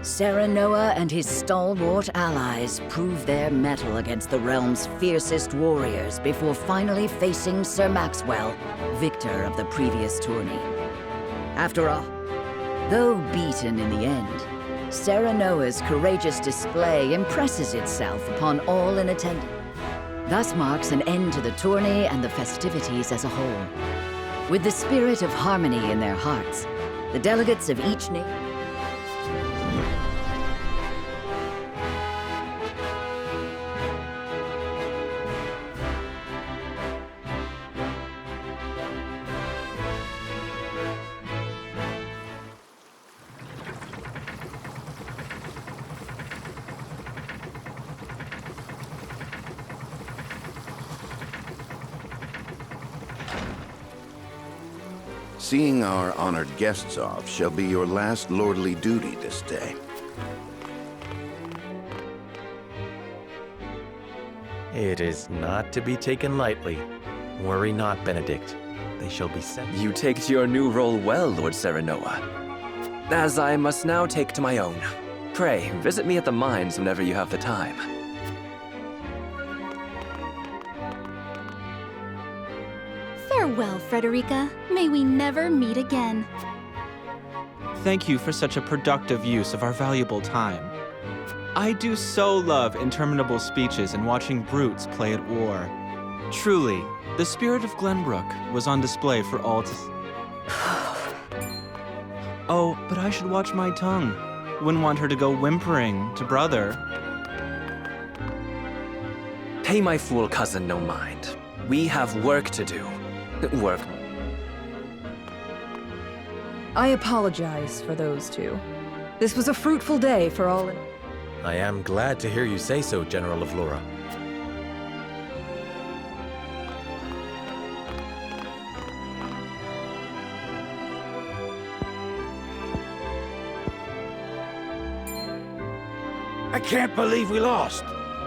Serenoa and his stalwart allies prove their mettle against the realm's fiercest warriors before finally facing Sir Maxwell, victor of the previous tourney. After all, though beaten in the end, Serenoa's courageous display impresses itself upon all in attendance. Thus marks an end to the tourney and the festivities as a whole. With the spirit of harmony in their hearts, the delegates of each nation Seeing our honored guests off shall be your last lordly duty this day. It is not to be taken lightly. Worry not, Benedict. They shall be sent. You take to your new role well, Lord Serenoa. As I must now take to my own. Pray, visit me at the mines whenever you have the time. Farewell, Frederica. May we never meet again. Thank you for such a productive use of our valuable time. I do so love interminable speeches and watching brutes play at war. Truly, the spirit of Glenbrook was on display for all to see. Oh, but I should watch my tongue. Wouldn't want her to go whimpering to brother. Pay my fool cousin no mind. We have work to do. Work. I apologize for those two. This was a fruitful day for all. I am glad to hear you say so, General of Laura. I can't believe we lost.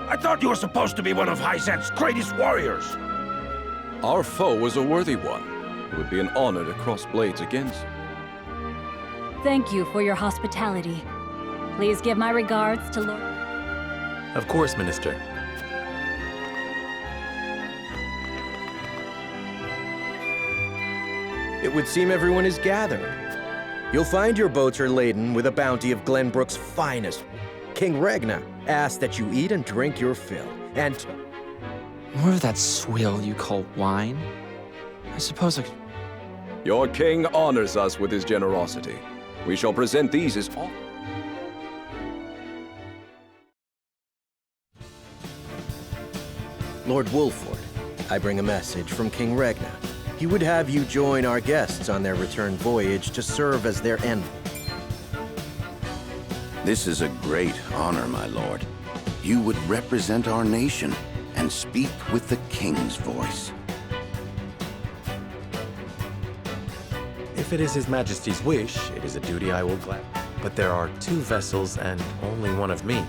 I thought you were supposed to be one of Hyzet's greatest warriors. Our foe was a worthy one. It would be an honor to cross blades against. Thank you for your hospitality. Please give my regards to Lord... Of course, Minister. It would seem everyone is gathered. You'll find your boats are laden with a bounty of Glenbrook's finest. King Regna asks that you eat and drink your fill, and... More of that swill you call wine? I suppose I... Your king honors us with his generosity. We shall present these as all. Lord Wolford, I bring a message from King Regna. He would have you join our guests on their return voyage to serve as their envoy. This is a great honor, my lord. You would represent our nation and speak with the king's voice. If it is His Majesty's wish, it is a duty I will gladly. But there are 2 vessels and only one of me.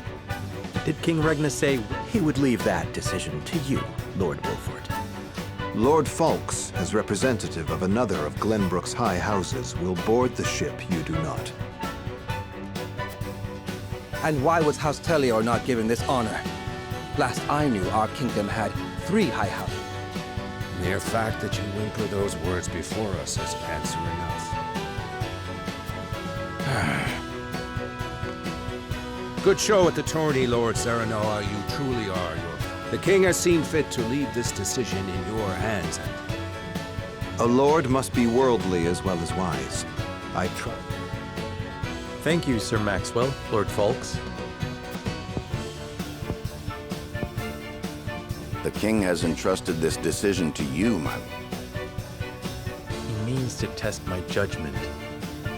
Did King Regna say... He would leave that decision to you, Lord Wolford. Lord Falks, as representative of another of Glenbrook's high houses, will board the ship you do not. And why was House Tellior not given this honor? Last I knew, our kingdom had 3 high houses. Mere fact that you whimper those words before us is answer enough. Good show at the tourney, Lord Serenoa. You truly are. The king has seen fit to leave this decision in your hands. A lord must be worldly as well as wise. I trust. Thank you, Sir Maxwell, Lord Falks. The king has entrusted this decision to you, my lord. He means to test my judgment.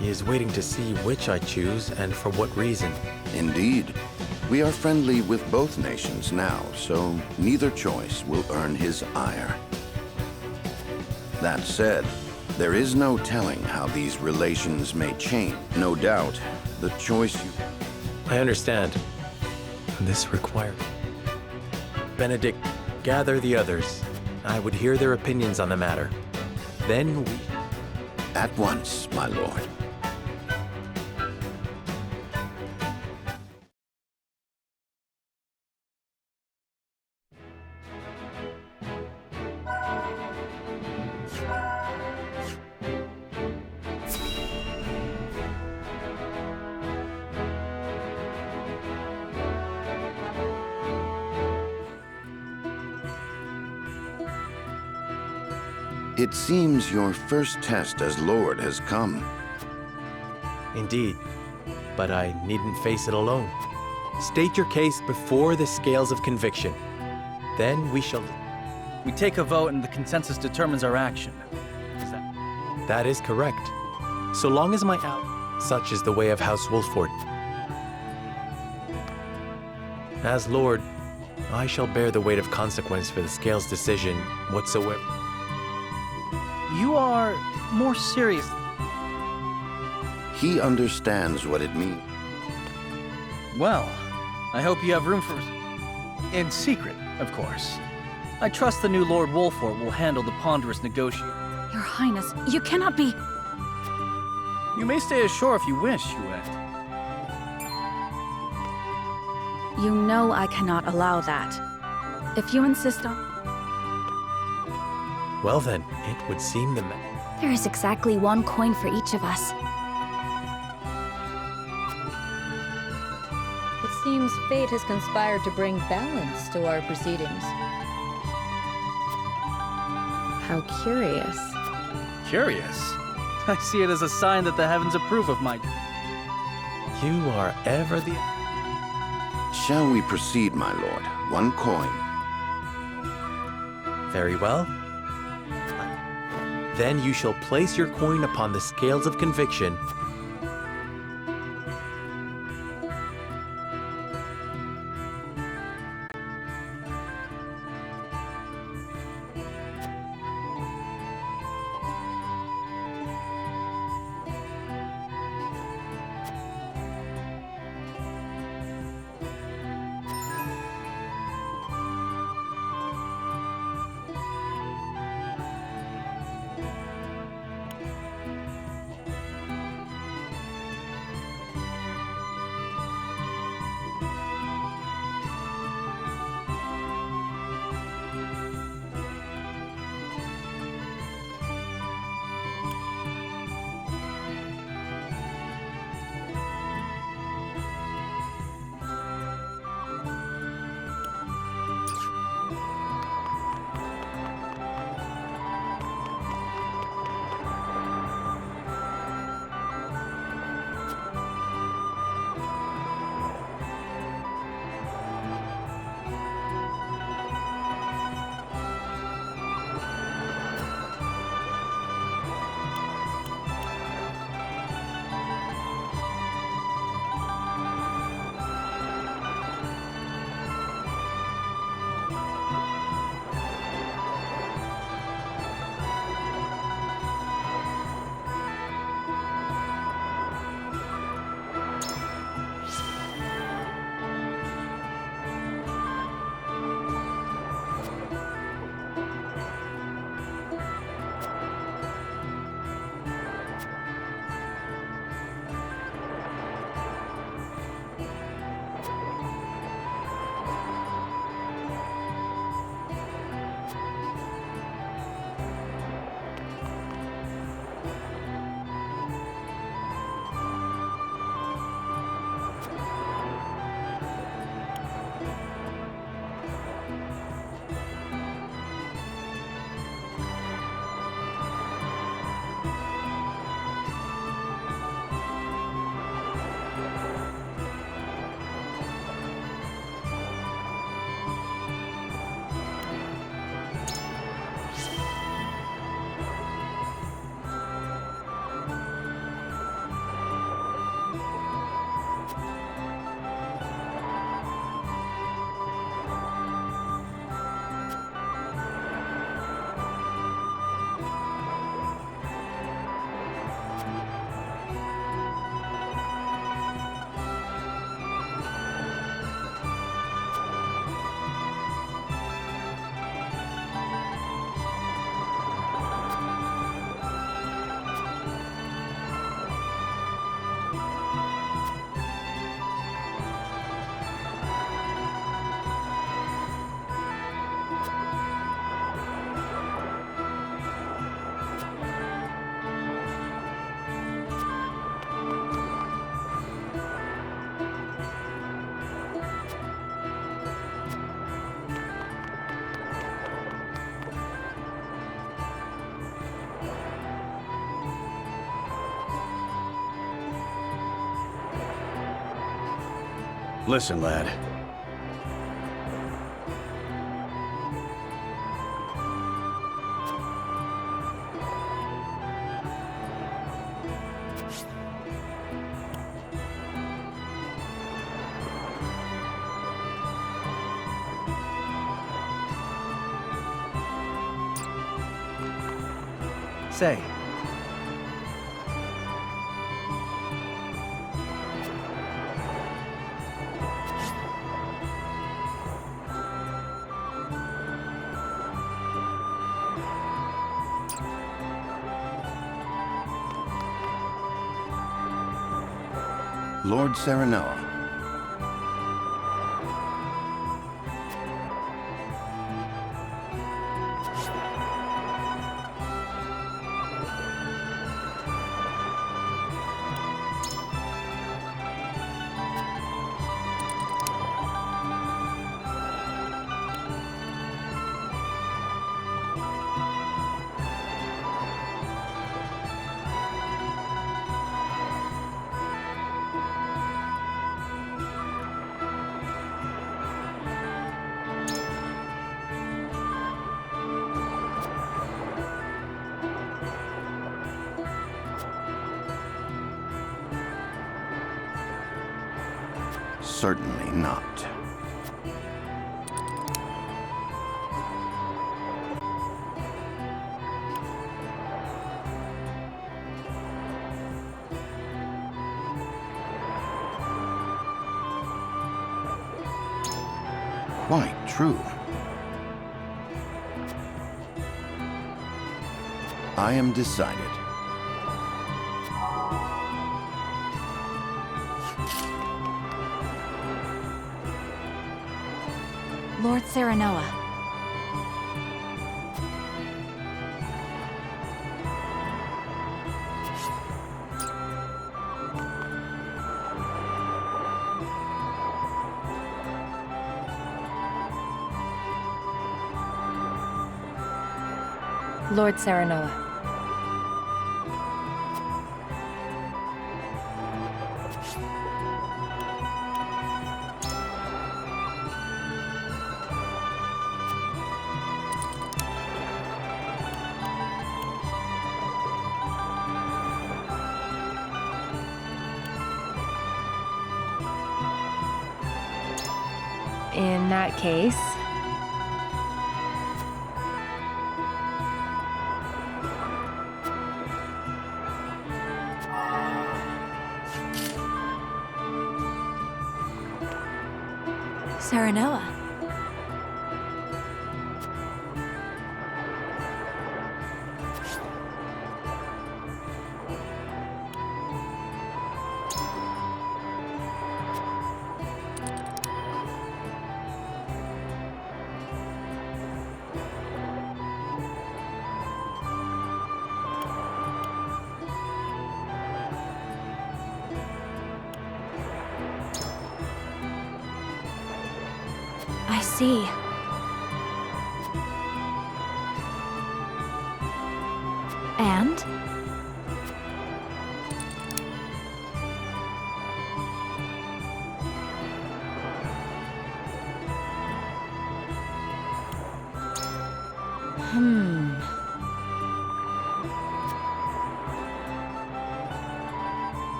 He is waiting to see which I choose and for what reason. Indeed. We are friendly with both nations now, so neither choice will earn his ire. That said, there is no telling how these relations may change. No doubt, the choice you... I understand. This requires... Benedict, gather the others. I would hear their opinions on the matter. Then we... At once, my lord. It seems your first test as Lord has come. Indeed, but I needn't face it alone. State your case before the scales of conviction. Then we shall... We take a vote and the consensus determines our action. That is correct. So long as my such is the way of House Wolford. As Lord, I shall bear the weight of consequence for the scales decision whatsoever. You are more serious. He understands what it means. Well, I hope you have room for... In secret, of course. I trust the new Lord Wolford will handle the ponderous negotiation. Your Highness, you cannot be... You may stay ashore if you wish, Jouer. You know I cannot allow that. If you insist on... Well then, it would seem the There is exactly one coin for each of us. It seems fate has conspired to bring balance to our proceedings. How curious. Curious? I see it as a sign that the heavens approve of my... You are ever the... Shall we proceed, my lord? One coin. Very well. Then you shall place your coin upon the scales of conviction. Listen, lad. Say. Lord Serenoa. Certainly not. Quite true. I am decided. Lord Serenoa. Lord Serenoa. In that case... Serenoa. I see. And?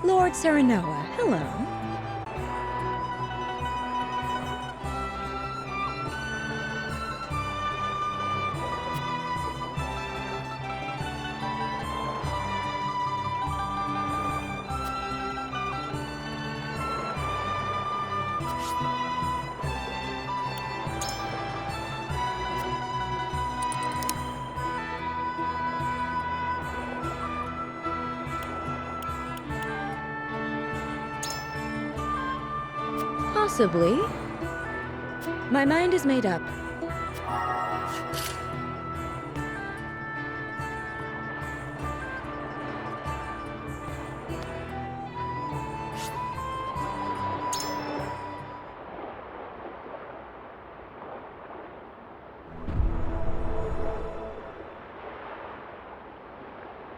Lord Serenoa, hello. Possibly. My mind is made up.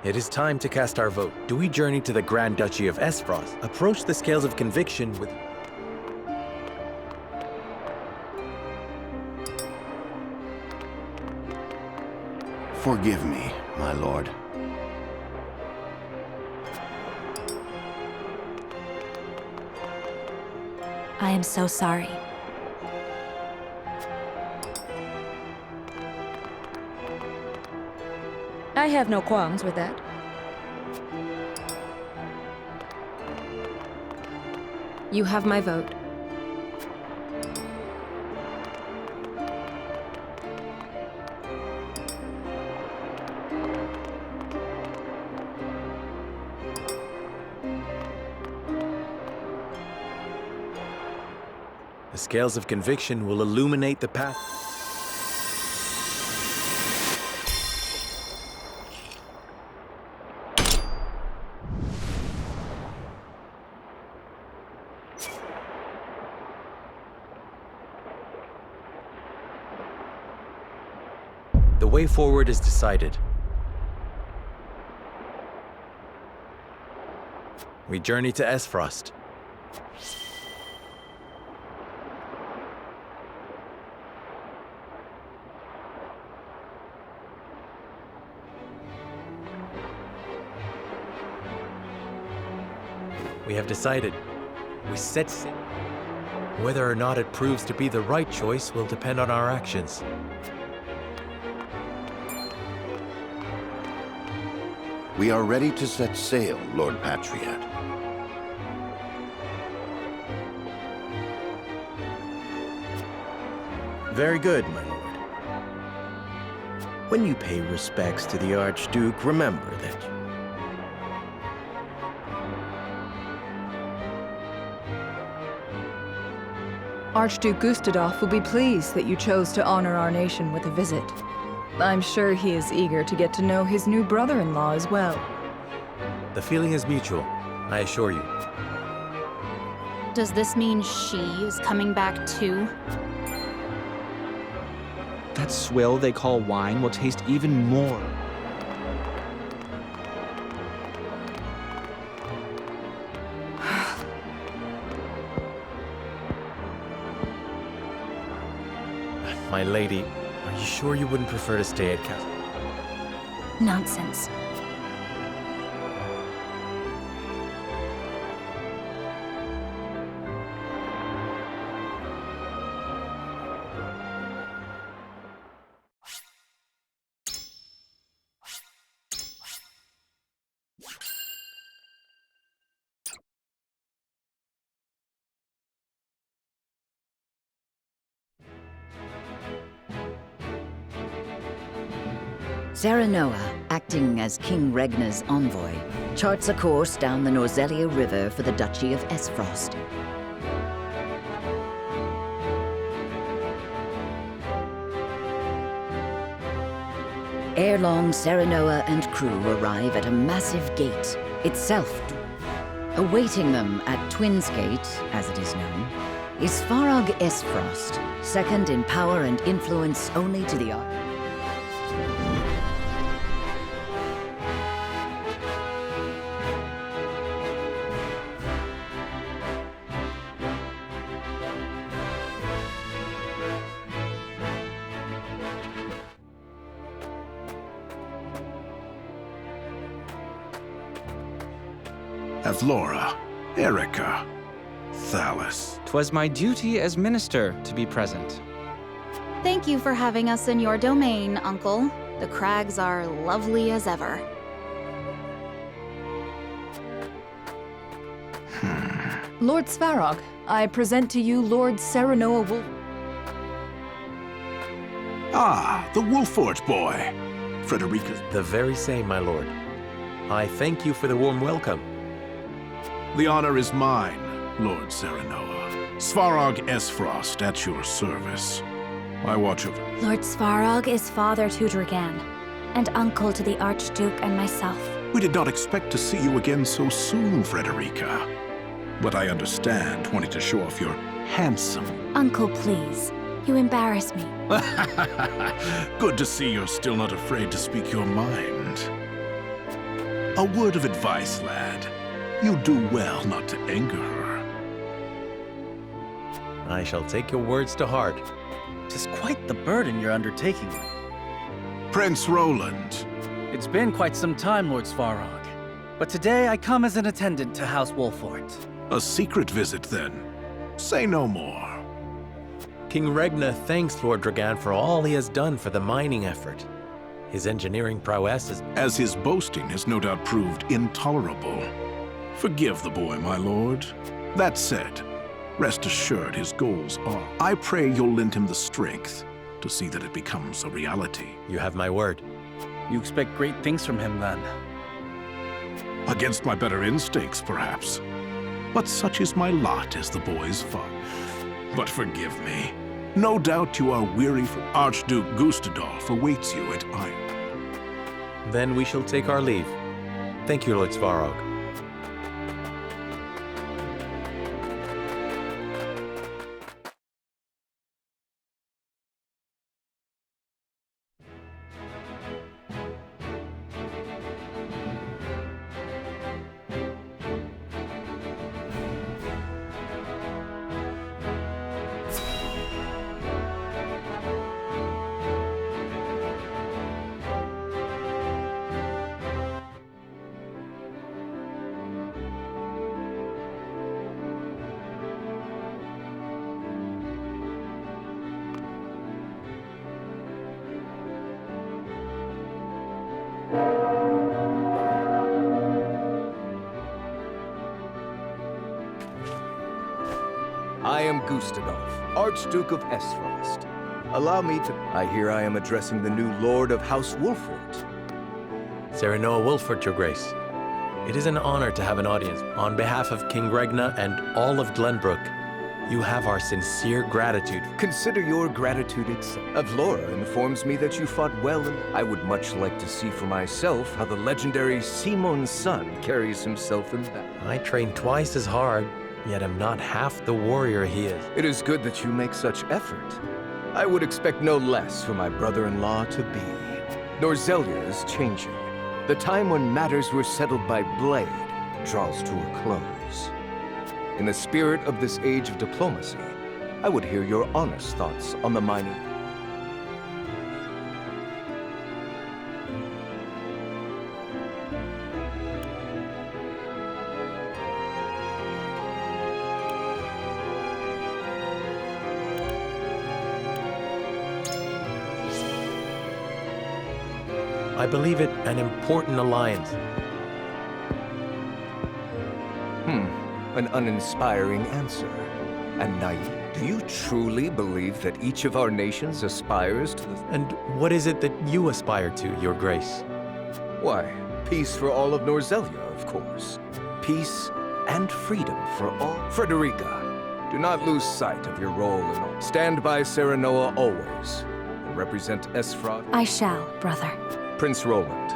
It is time to cast our vote. Do we journey to the Grand Duchy of Esfrost, approach the scales of conviction with... Forgive me, my lord. I am so sorry. I have no qualms with that. You have my vote. The scales of conviction will illuminate the path. The way forward is decided. We journey to Esfrost. We have decided. We set sail. Whether or not it proves to be the right choice will depend on our actions. We are ready to set sail, Lord Patriot. Very good, my lord. When you pay respects to the Archduke, remember that Archduke Gustadolf will be pleased that you chose to honor our nation with a visit. I'm sure he is eager to get to know his new brother-in-law as well. The feeling is mutual, I assure you. Does this mean she is coming back too? That swill they call wine will taste even more. My lady, are you sure you wouldn't prefer to stay at Castle? Nonsense. Serenoa, acting as King Regna's envoy, charts a course down the Norzelia River for the Duchy of Esfrost. Ere long, Serenoa and crew arrive at a massive gate, itself. Awaiting them at Twins Gate, as it is known, is Farog Esfrost, second in power and influence only to the Arch. Avlora, Erica, Thalys. 'Twas my duty as minister to be present. Thank you for having us in your domain, Uncle. The crags are lovely as ever. Lord Svarog, I present to you Lord Serenoa Wolf. Ah, the Wolfort boy. Frederica's... The very same, my lord. I thank you for the warm welcome. The honor is mine, Lord Serenoa. Svarog Esfrost at your service. I watch over... Lord Svarog is father to Dragan, and uncle to the Archduke and myself. We did not expect to see you again so soon, Frederica. But I understand, wanting to show off your handsome... Uncle, please. You embarrass me. Good to see you're still not afraid to speak your mind. A word of advice, lad. You do well not to anger her. I shall take your words to heart. 'Tis quite the burden you're undertaking. Prince Roland. It's been quite some time, Lord Svarog. But today I come as an attendant to House Wolfort. A secret visit, then. Say no more. King Regna thanks Lord Dragan for all he has done for the mining effort. His engineering prowess is... As his boasting has no doubt proved intolerable. Forgive the boy, my lord. That said, rest assured his goals are. I pray you'll lend him the strength to see that it becomes a reality. You have my word. You expect great things from him, then? Against my better instincts, perhaps. But such is my lot as the boy's father. But forgive me. No doubt you are weary, for Archduke Gustadolf awaits you at Iron. Then we shall take our leave. Thank you, Lord Svarog. I am Gustadolf, Archduke of Esfrost. Allow me to... I hear I am addressing the new Lord of House Wolfort. Serenoa Wolfort, Your Grace. It is an honor to have an audience. On behalf of King Regna and all of Glenbrook, you have our sincere gratitude. Consider your gratitude itself. Avlora informs me that you fought well, and I would much like to see for myself how the legendary Simon's son carries himself in battle. I train twice as hard, yet am not half the warrior he is. It is good that you make such effort. I would expect no less for my brother-in-law to be. Norzelia is changing. The time when matters were settled by blade draws to a close. In the spirit of this age of diplomacy, I would hear your honest thoughts on the mining. I believe it an important alliance. An uninspiring answer. And naive. Do you truly believe that each of our nations aspires to the... And what is it that you aspire to, Your Grace? Why, peace for all of Norzelia, of course. Peace and freedom for all. Frederica, do not lose sight of your role in all. Stand by Serenoa always, and represent Esfrost. I shall, brother. Prince Roland,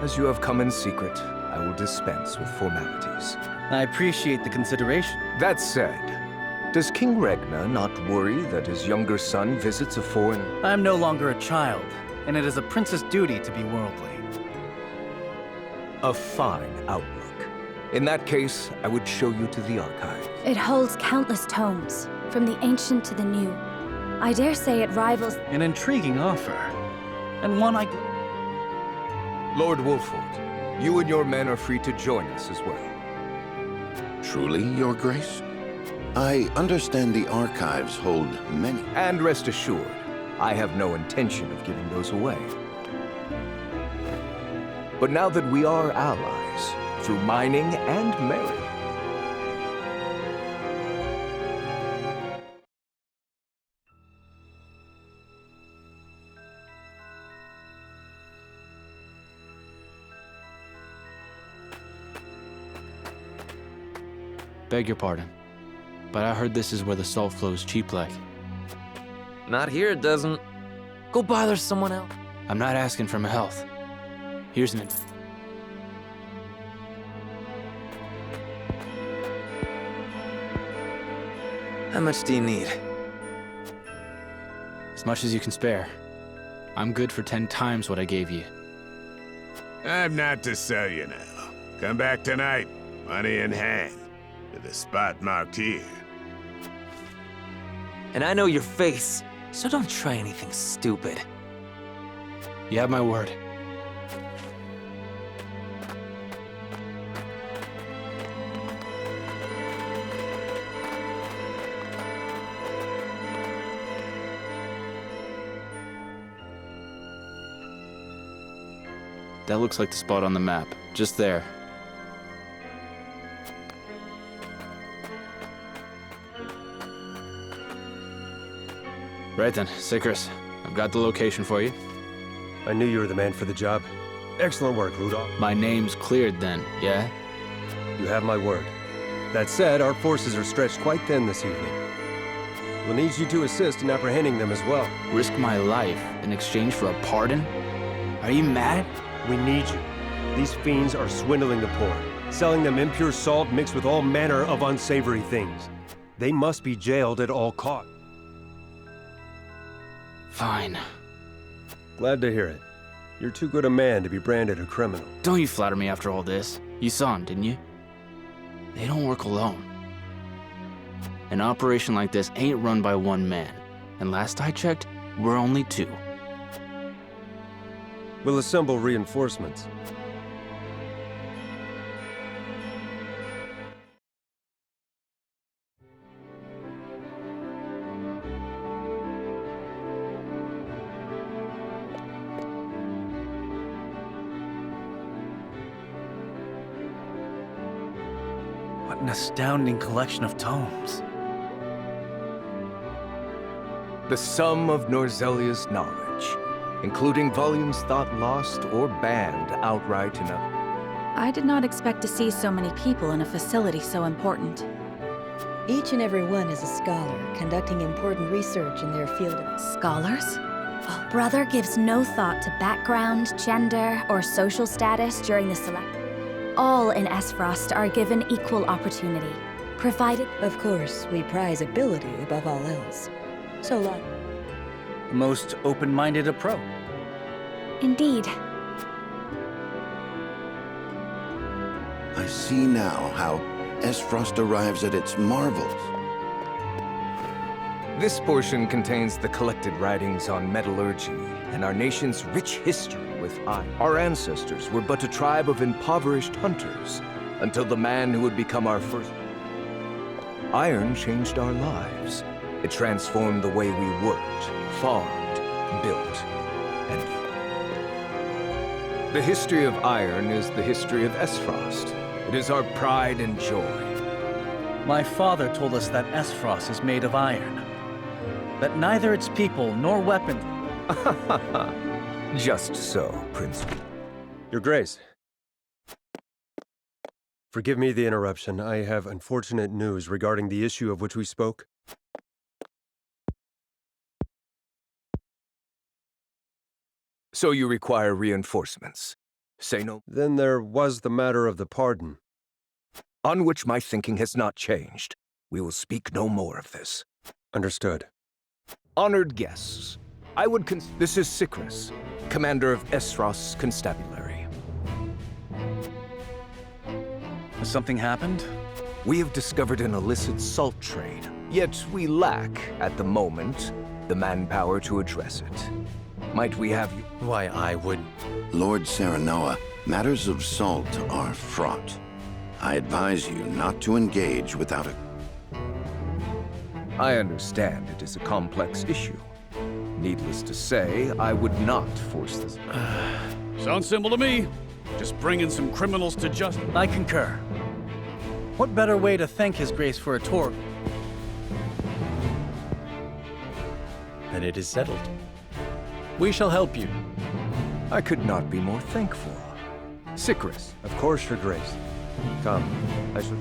as you have come in secret, I will dispense with formalities. I appreciate the consideration. That said, does King Regna not worry that his younger son visits a foreign... I am no longer a child, and it is a prince's duty to be worldly. A fine outlook. In that case, I would show you to the archive. It holds countless tomes, from the ancient to the new. I dare say it rivals... An intriguing offer, and one I... Lord Wolfort, you and your men are free to join us as well. Truly, Your Grace? I understand the archives hold many. And rest assured, I have no intention of giving those away. But now that we are allies, through mining and marriage, Beg your pardon, but I heard this is where the salt flows cheap like. Not here, it doesn't. Go bother someone else. I'm not asking for my health. Here's an... How much do you need? As much as you can spare. I'm good for 10 times what I gave you. I'm not to sell you now. Come back tonight, money in hand, to the spot marked here. And I know your face, so don't try anything stupid. You have my word. That looks like the spot on the map. Just there. Right then, Sickers. I've got the location for you. I knew you were the man for the job. Excellent work, Rudolph. My name's cleared then, yeah? You have my word. That said, our forces are stretched quite thin this evening. We'll need you to assist in apprehending them as well. Risk my life in exchange for a pardon? Are you mad? We need you. These fiends are swindling the poor, selling them impure salt mixed with all manner of unsavory things. They must be jailed at all costs. Fine. Glad to hear it. You're too good a man to be branded a criminal. Don't you flatter me after all this. You saw him, didn't you? They don't work alone. An operation like this ain't run by one man. And last I checked, we're only two. We'll assemble reinforcements. What an astounding collection of tomes. The sum of Norzelia's knowledge, including volumes thought lost or banned outright in a... I did not expect to see so many people in a facility so important. Each and every one is a scholar, conducting important research in their field. Scholars? Oh, Brother gives no thought to background, gender, or social status during the select. All in Esfrost are given equal opportunity, provided... Of course, we prize ability above all else. So long. Most open-minded approach. Indeed. I see now how Esfrost arrives at its marvels. This portion contains the collected writings on metallurgy and our nation's rich history with iron. Our ancestors were but a tribe of impoverished hunters until the man who would become our first... Iron changed our lives. It transformed the way we worked, farmed, built, and... The history of iron is the history of Esfrost. It is our pride and joy. My father told us that Esfrost is made of iron. That neither its people nor weapons... Just so, Prince. Your Grace. Forgive me the interruption. I have unfortunate news regarding the issue of which we spoke. So you require reinforcements. Say no. Then there was the matter of the pardon. On which my thinking has not changed. We will speak no more of this. Understood. Honored guests, I would This is Sickris, commander of Esfrost's constabulary. Has something happened? We have discovered an illicit salt trade, yet we lack, at the moment, the manpower to address it. Might we have you? Why, I would... Lord Serenoa, matters of salt are fraught. I advise you not to engage without a... I understand it is a complex issue. Needless to say, I would not force this. Sounds simple to me. Just bring in some criminals to justice. I concur. What better way to thank His Grace for a tour? Then it is settled. We shall help you. I could not be more thankful. Sickris. Of course, Your Grace. Come, I should...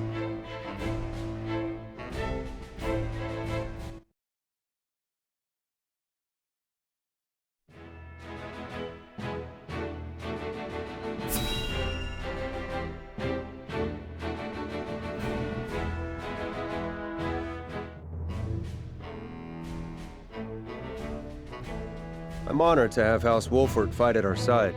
I'm honored to have House Wolford fight at our side.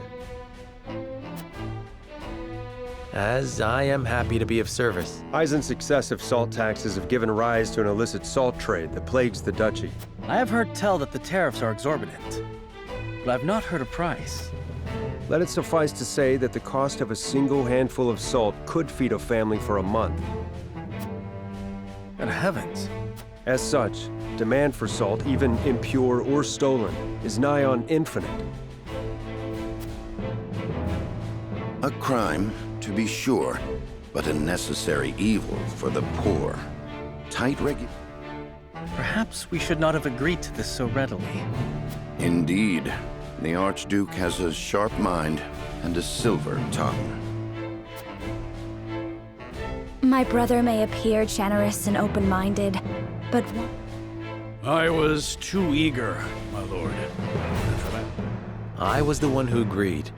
as I am happy to be of service. Eisen's excessive salt taxes have given rise to an illicit salt trade that plagues the duchy. I have heard tell that the tariffs are exorbitant, but I've not heard a price. Let it suffice to say that the cost of a single handful of salt could feed a family for a month. Good heavens. As such, demand for salt, even impure or stolen, is nigh on infinite. A crime, to be sure, but a necessary evil for the poor. Tight Perhaps we should not have agreed to this so readily. Indeed. The Archduke has a sharp mind and a silver tongue. My brother may appear generous and open-minded, but I was too eager, my lord. I was the one who agreed.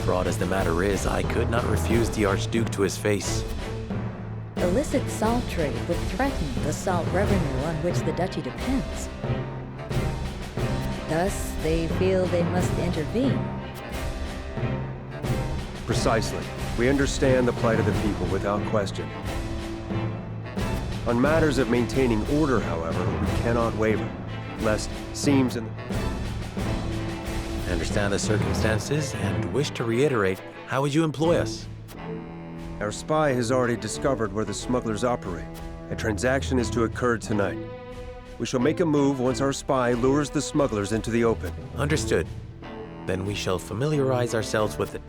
Fraught as the matter is, I could not refuse the Archduke to his face. Illicit salt trade would threaten the salt revenue on which the duchy depends. Thus, they feel they must intervene. Precisely. We understand the plight of the people without question. On matters of maintaining order, however, we cannot waver, lest seams in... I understand the circumstances and wish to reiterate, how would you employ us? Our spy has already discovered where the smugglers operate. A transaction is to occur tonight. We shall make a move once our spy lures the smugglers into the open. Understood. Then we shall familiarize ourselves with it.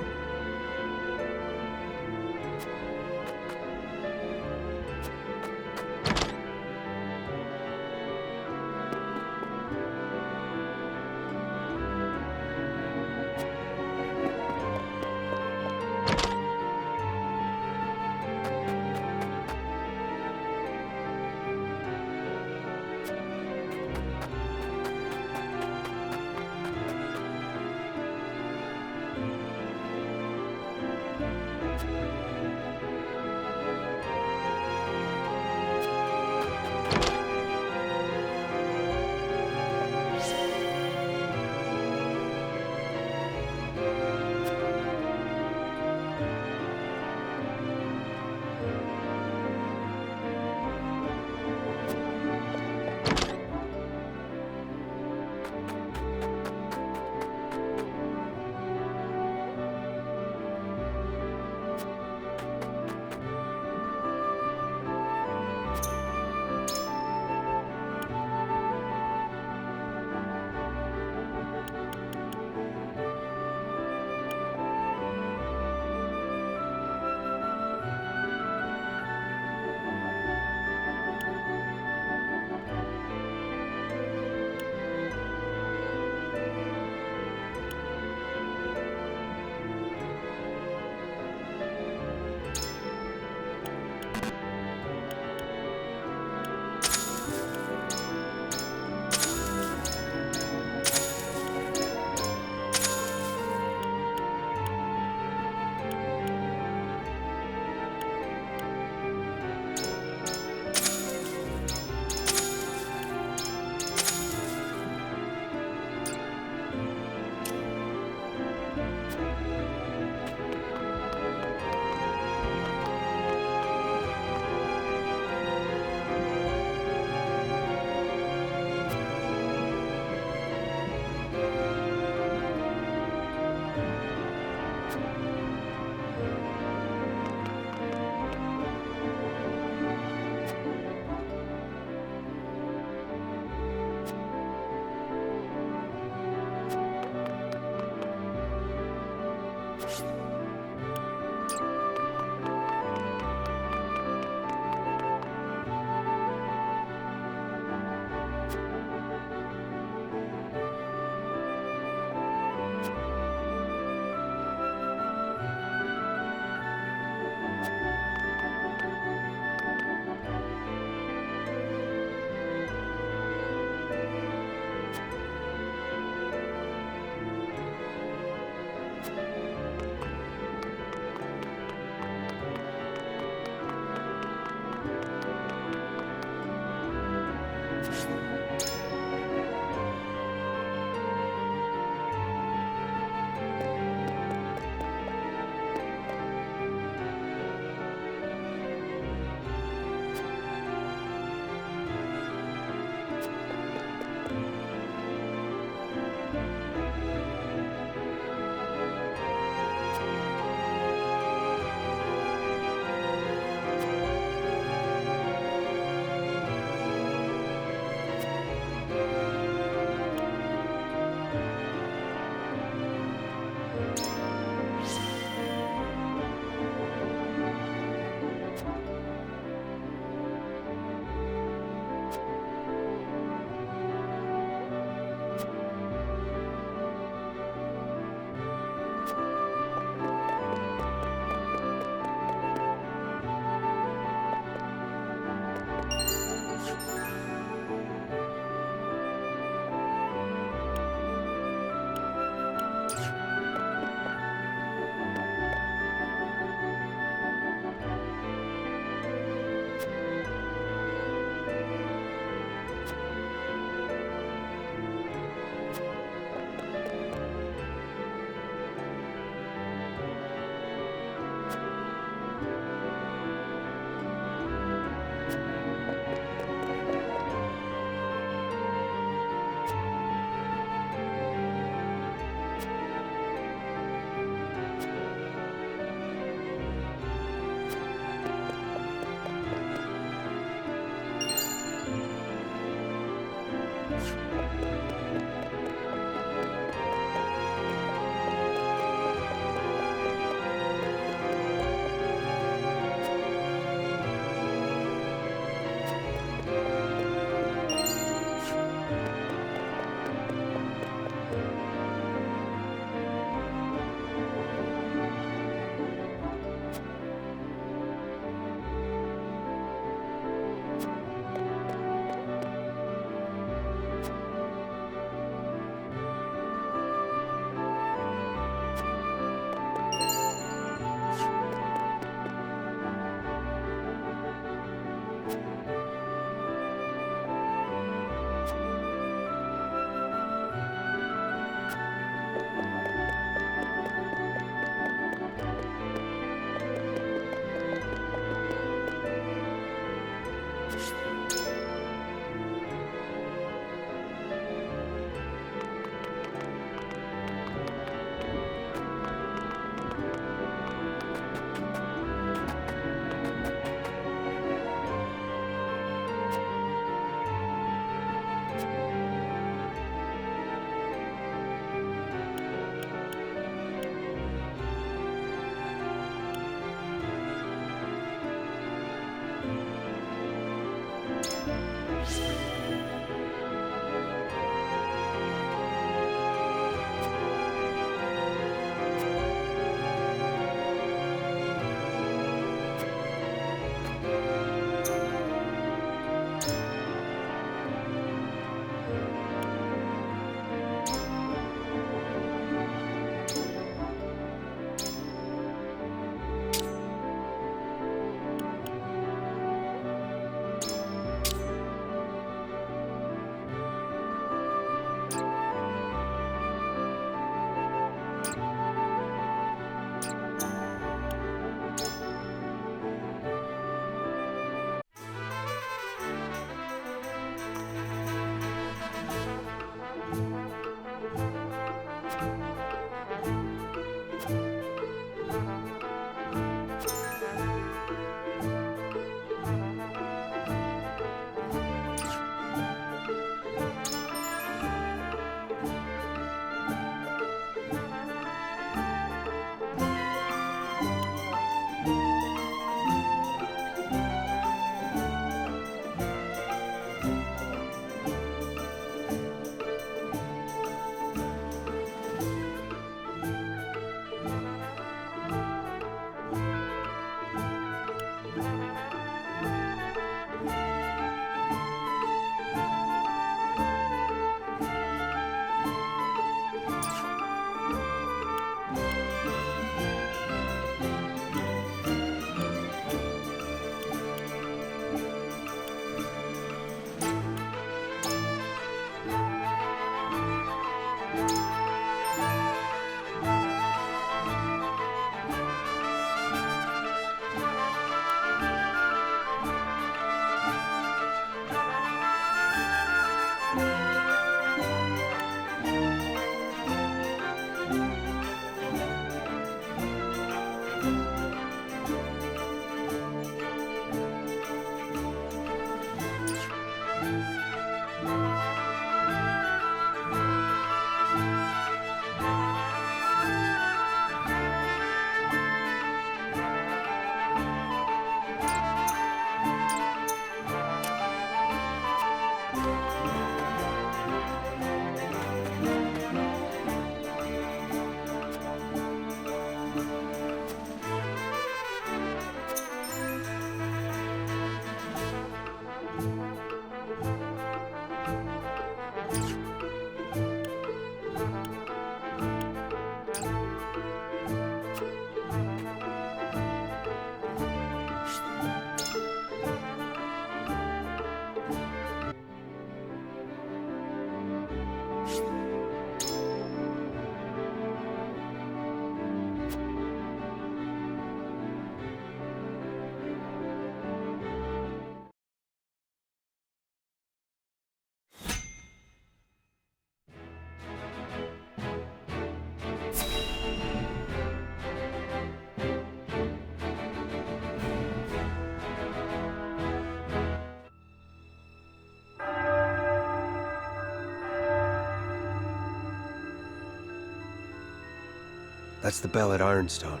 That's the bell at Ironstone.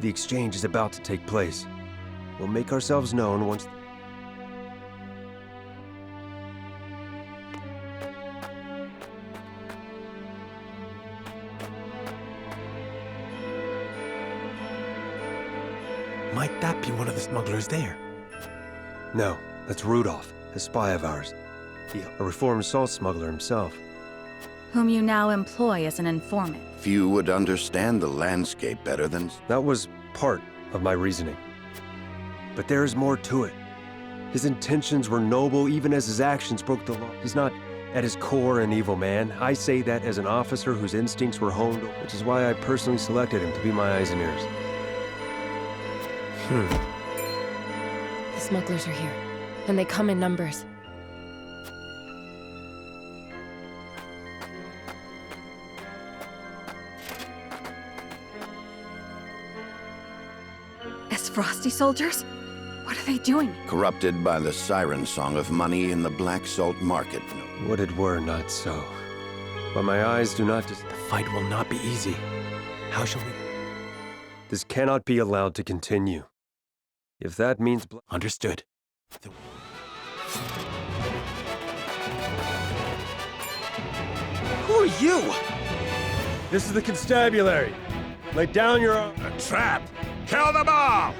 The exchange is about to take place. We'll make ourselves known once... Might that be one of the smugglers there? No, that's Rudolph, a spy of ours. A reformed salt smuggler himself. Whom you now employ as an informant. Few would understand the landscape better than... That was part of my reasoning. But there is more to it. His intentions were noble even as his actions broke the law. He's not at his core an evil man. I say that as an officer whose instincts were honed, which is why I personally selected him to be my eyes and ears. The smugglers are here, and they come in numbers. Frosty soldiers? What are they doing? Corrupted by the siren song of money in the black salt market. Would it were not so. But my eyes do not... The fight will not be easy. How shall we... This cannot be allowed to continue. If that means... Understood. Who are you? This is the constabulary. Lay down your arm. A trap! Kill them all!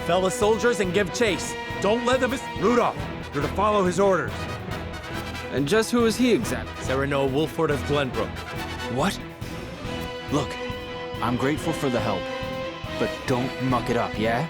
Fellow soldiers and give chase. Don't let them... Rudolph, you're to follow his orders. And just who is he exactly? Sereno Wolford of Glenbrook. What? Look, I'm grateful for the help, but don't muck it up, yeah?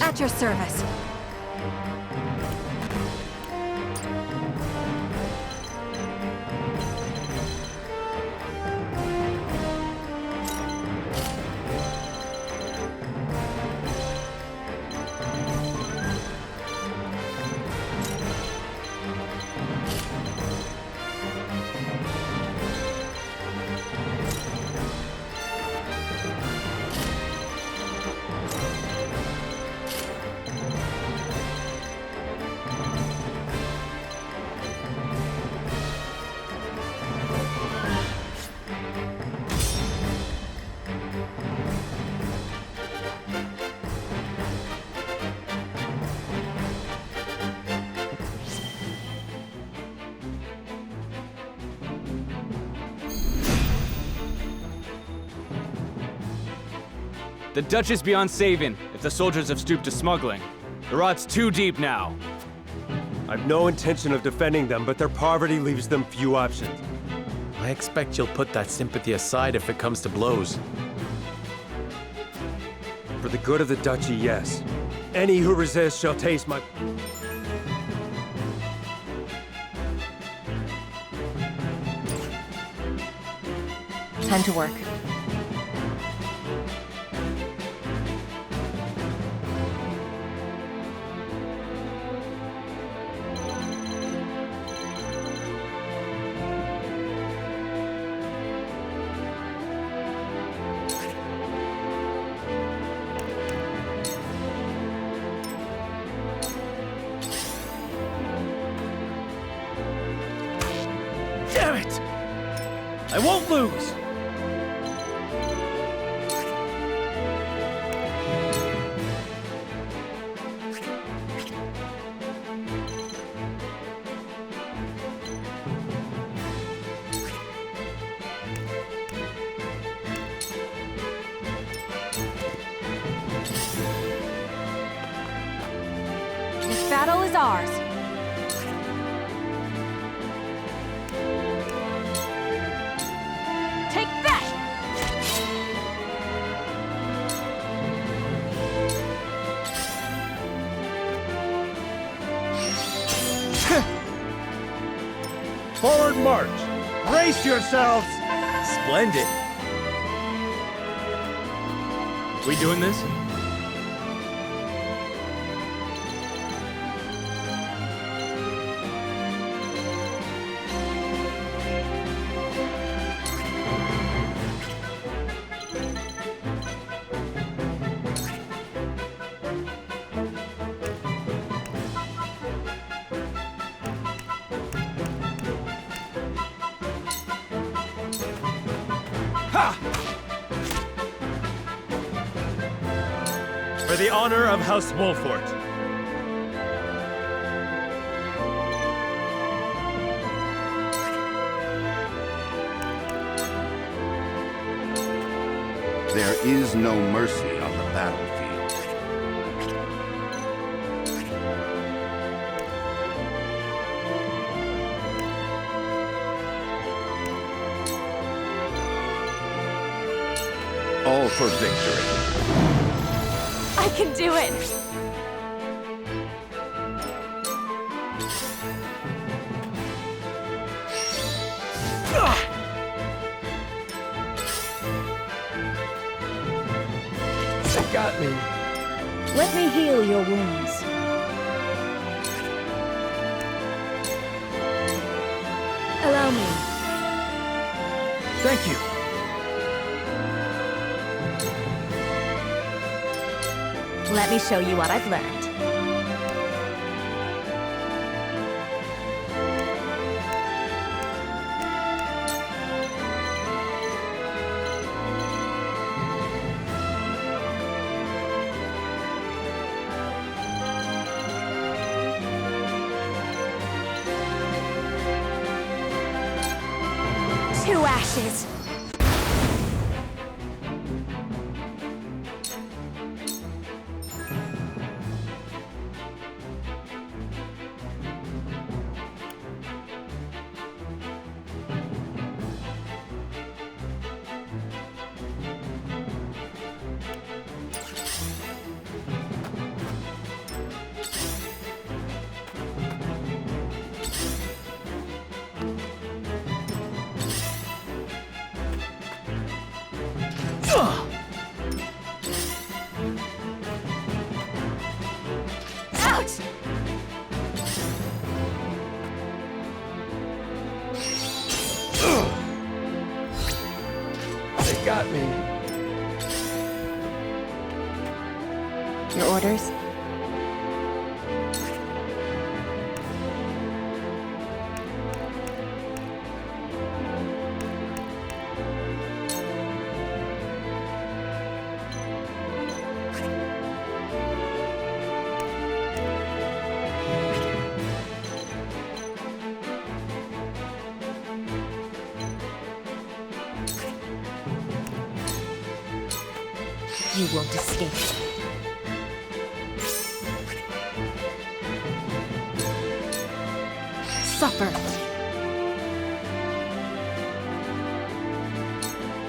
At your service. The Dutch is beyond saving if the soldiers have stooped to smuggling. The rot's too deep now. I've no intention of defending them, but their poverty leaves them few options. I expect you'll put that sympathy aside if it comes to blows. For the good of the duchy, yes. Any who resist shall taste my... Time to work. Damn it! I won't lose! This battle is ours. Take that! Forward march! Brace yourselves! Splendid. We doing this? For the honor of House Wolfort. There is no mercy on the battlefield. All for victory. I can do it! They got me. Let me heal your wounds. Allow me. Thank you. Let me show you what I've learned. To ashes. Ouch! They got me. Your orders? You won't escape. Supper.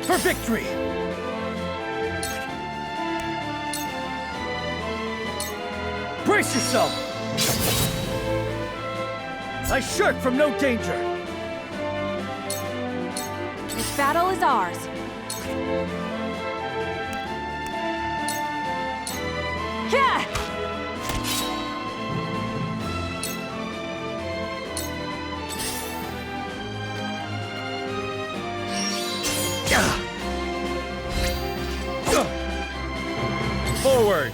For victory! Brace yourself! I shirk from no danger! This battle is ours. Yeah! Forward!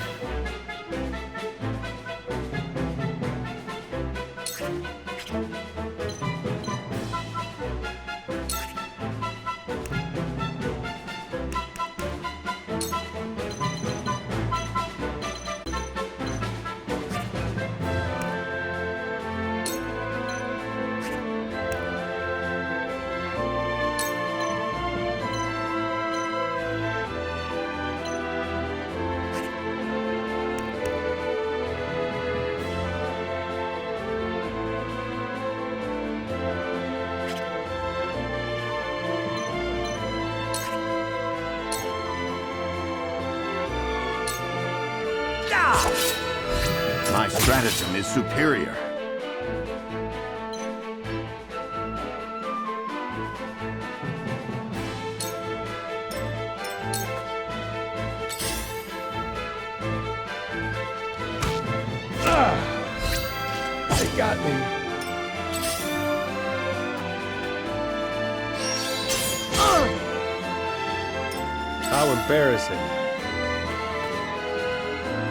My stratagem is superior. They got me. How embarrassing.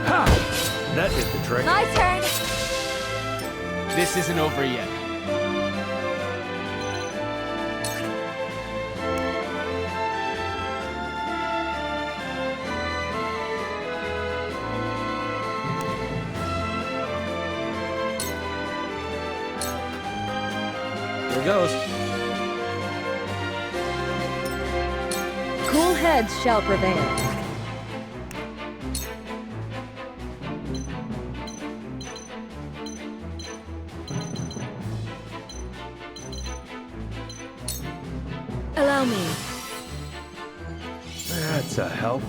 Ha! That did the trick. My turn! This isn't over yet. Here goes. Cool heads shall prevail. Allow me. That's a help.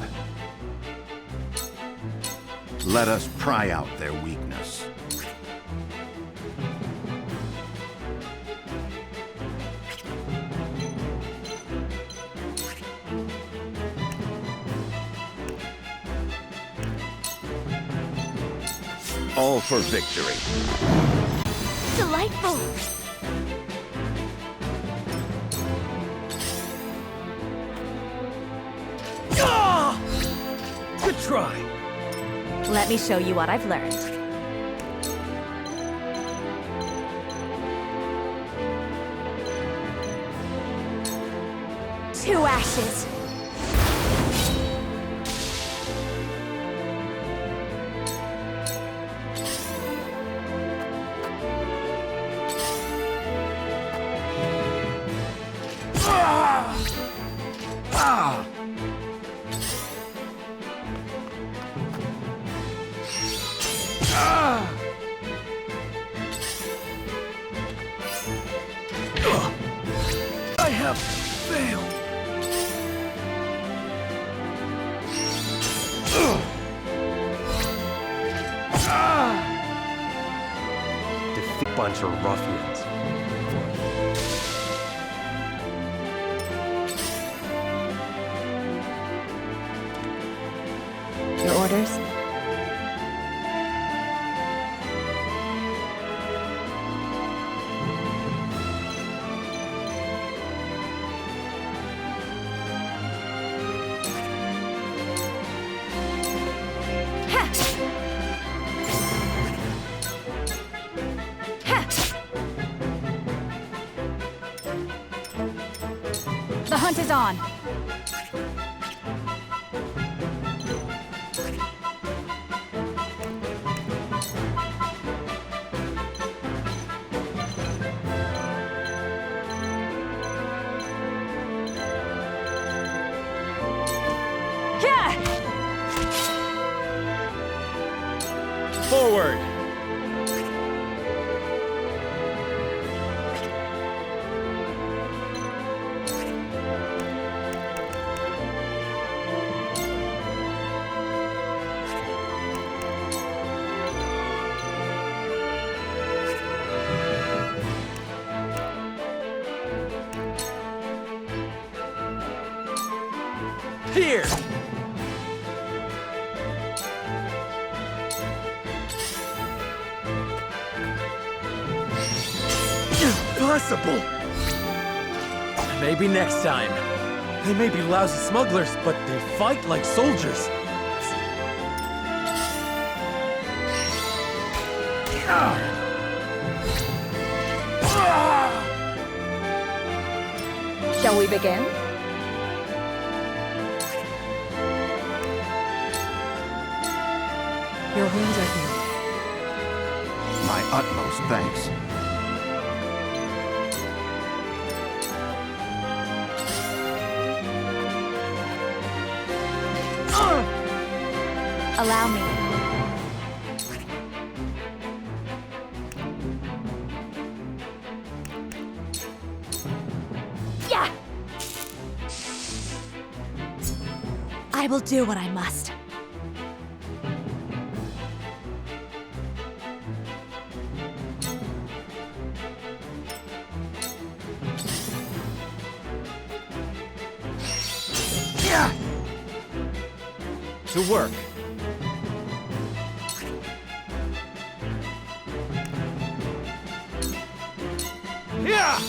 Let us pry out their weakness. All for victory. Delightful! Good try. Let me show you what I've learned. Two ashes. I have failed. Defeat bunch of ruffians. Your orders? The hunt is on. Forward. Here! Impossible! Maybe next time. They may be lousy smugglers, but they fight like soldiers. Shall we begin? Your wounds are healed. My utmost thanks. Allow me. Yeah! I will do what I must. To work. Yeah!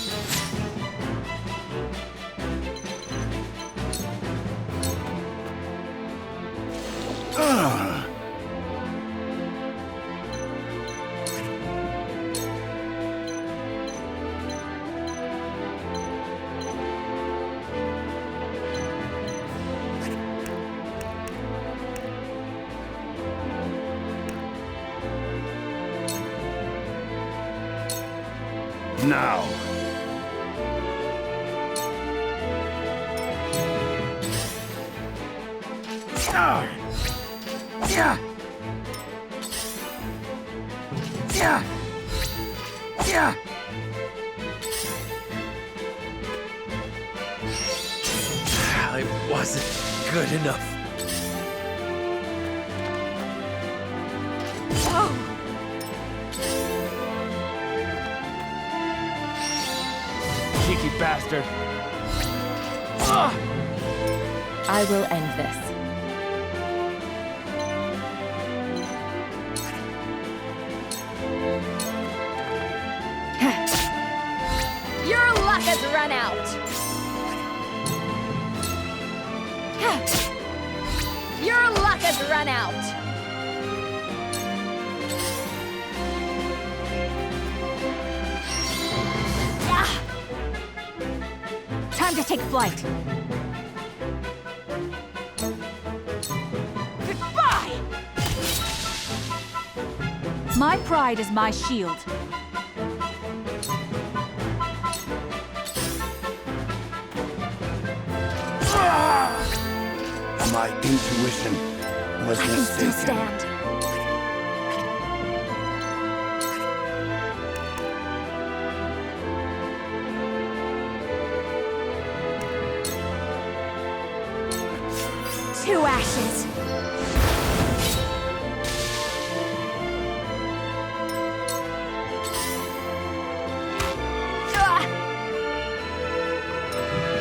Now. Yeah! Yeah! Yeah! I wasn't good enough. Cheeky bastard. I will end this. Your luck has run out. Your luck has run out. Time to take flight. Goodbye! My pride is my shield. My intuition was I can mistaken. still stand. Two ashes.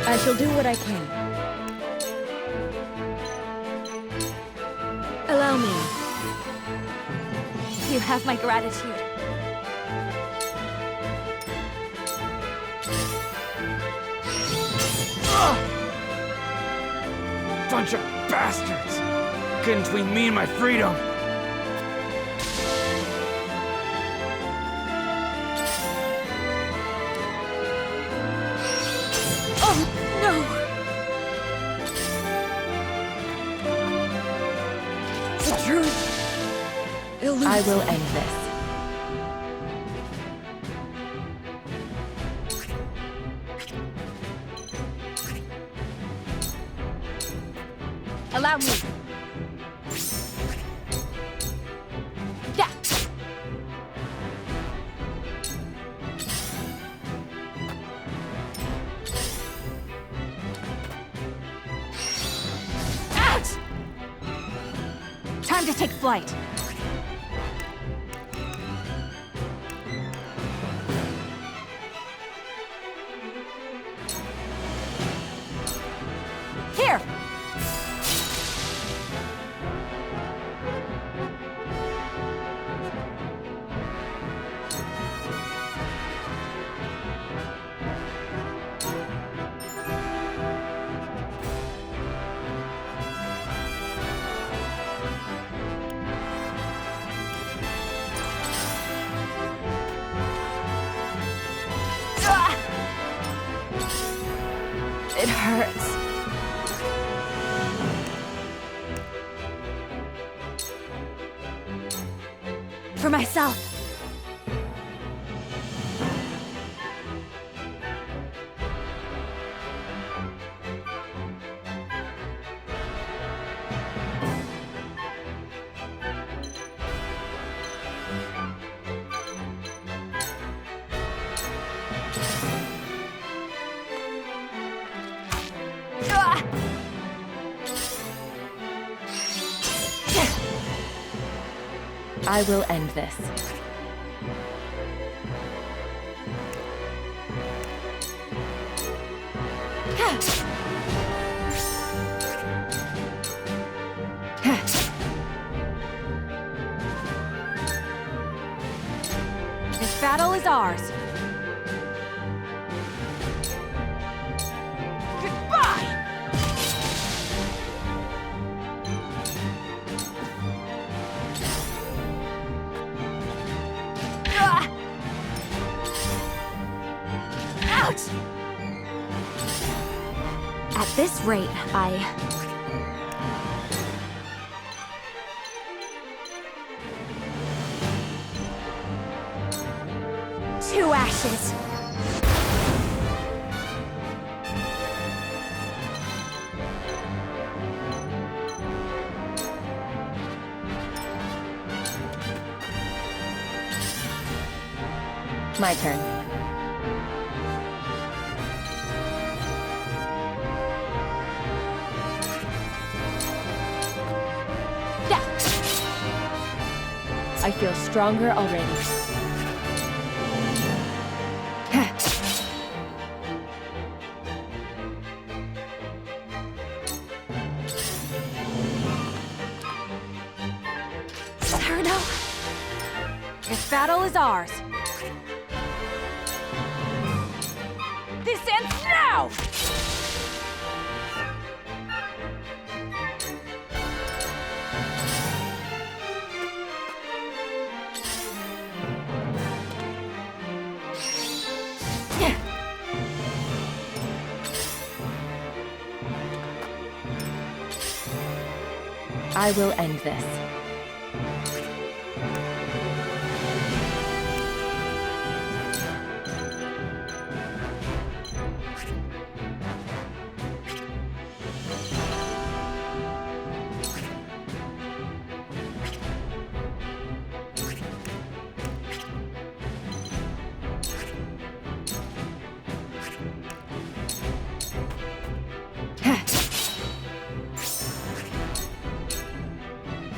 I shall do what I can. Allow me. You have my gratitude. Bunch of bastards! Getting between me and my freedom! Oh, no! The truth eludes I will me. end this. Allow me. Yeah. Out! Time to take flight. Here! It hurts. For myself. I will end this. ours! Goodbye! Ouch! At this rate, Two ashes. My turn. I feel stronger already. This battle is ours. This ends now! I will end this.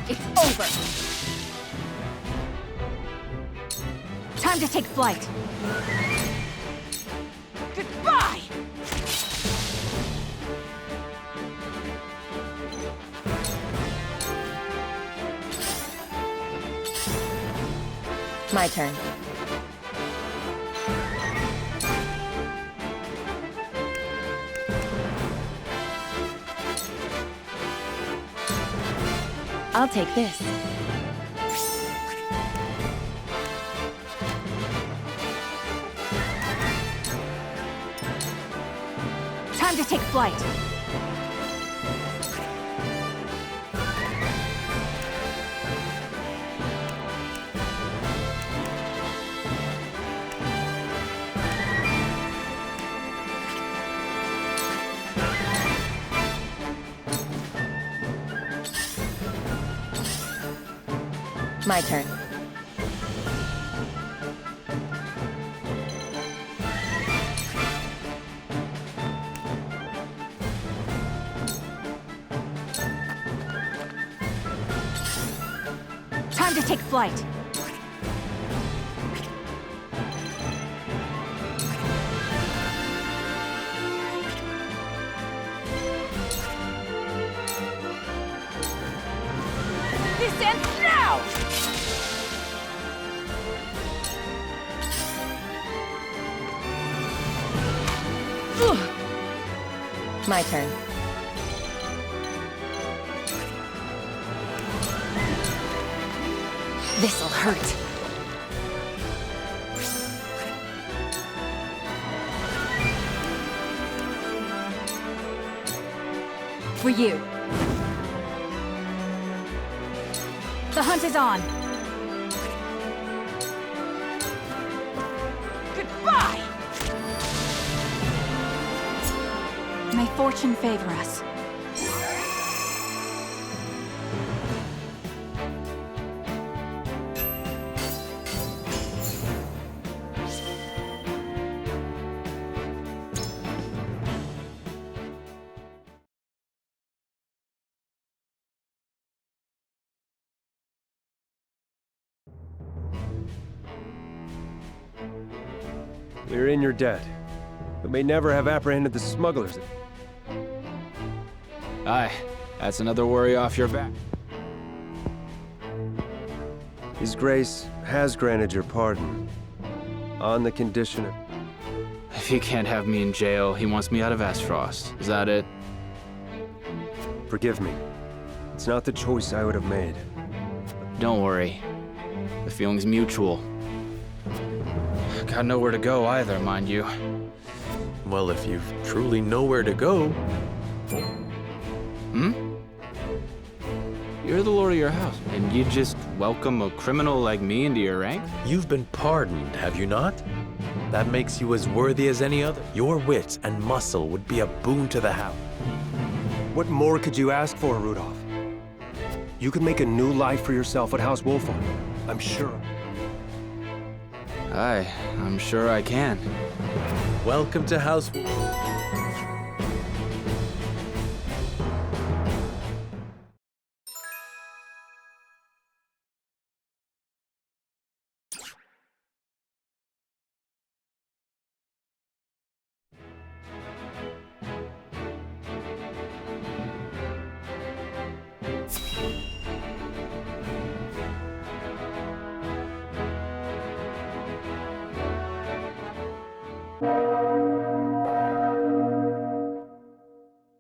It's over! Time to take flight! Goodbye! My turn. I'll take this. Time to take flight! My turn. Time to take flight! This ends now! My turn. This'll hurt. For you. The hunt is on. Goodbye! May fortune favor us. We're in your debt, but may never have apprehended the smugglers. Aye, that's another worry off your back. His Grace has granted your pardon. on the condition of... If he can't have me in jail, he wants me out of Aesfrost. Is that it? Forgive me. It's not the choice I would have made. Don't worry. The feeling's mutual. Got nowhere to go either, mind you. Well, if you've truly nowhere to go... You're the lord of your house, and you just welcome a criminal like me into your ranks? You've been pardoned, have you not? That makes you as worthy as any other. Your wit and muscle would be a boon to the house. What more could you ask for, Rudolph? You could make a new life for yourself at House Wolford, I'm sure. Aye, I'm sure I can. Welcome to House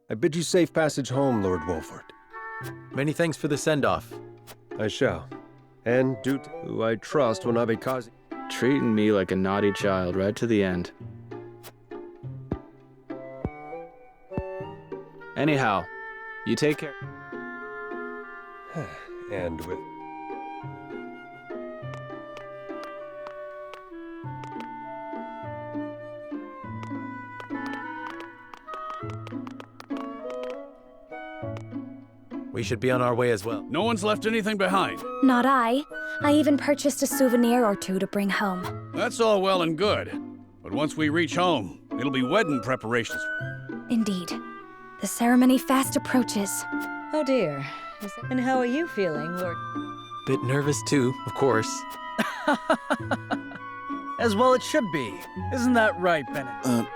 I bid you safe passage home, Lord Wolford. Many thanks for the send-off. I shall. And Duke, who I trust will not be causing... Treating me like a naughty child right to the end. Anyhow, you take care. And with... We should be on our way as well. No one's left anything behind. Not I. I even purchased a souvenir or two to bring home. That's all well and good. But once we reach home, it'll be wedding preparations. Indeed. The ceremony fast approaches. Oh dear. And how are you feeling, Lord? Bit nervous too, of course. As well it should be. Isn't that right, Benedict?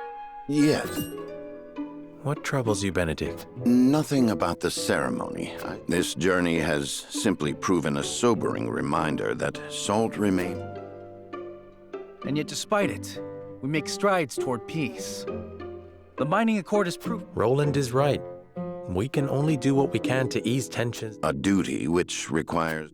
Yes. What troubles you, Benedict? Nothing about the ceremony. This journey has simply proven a sobering reminder that salt remains. And yet despite it, we make strides toward peace. The Binding Accord is proof. Roland is right. We can only do what we can to ease tensions. A duty which requires...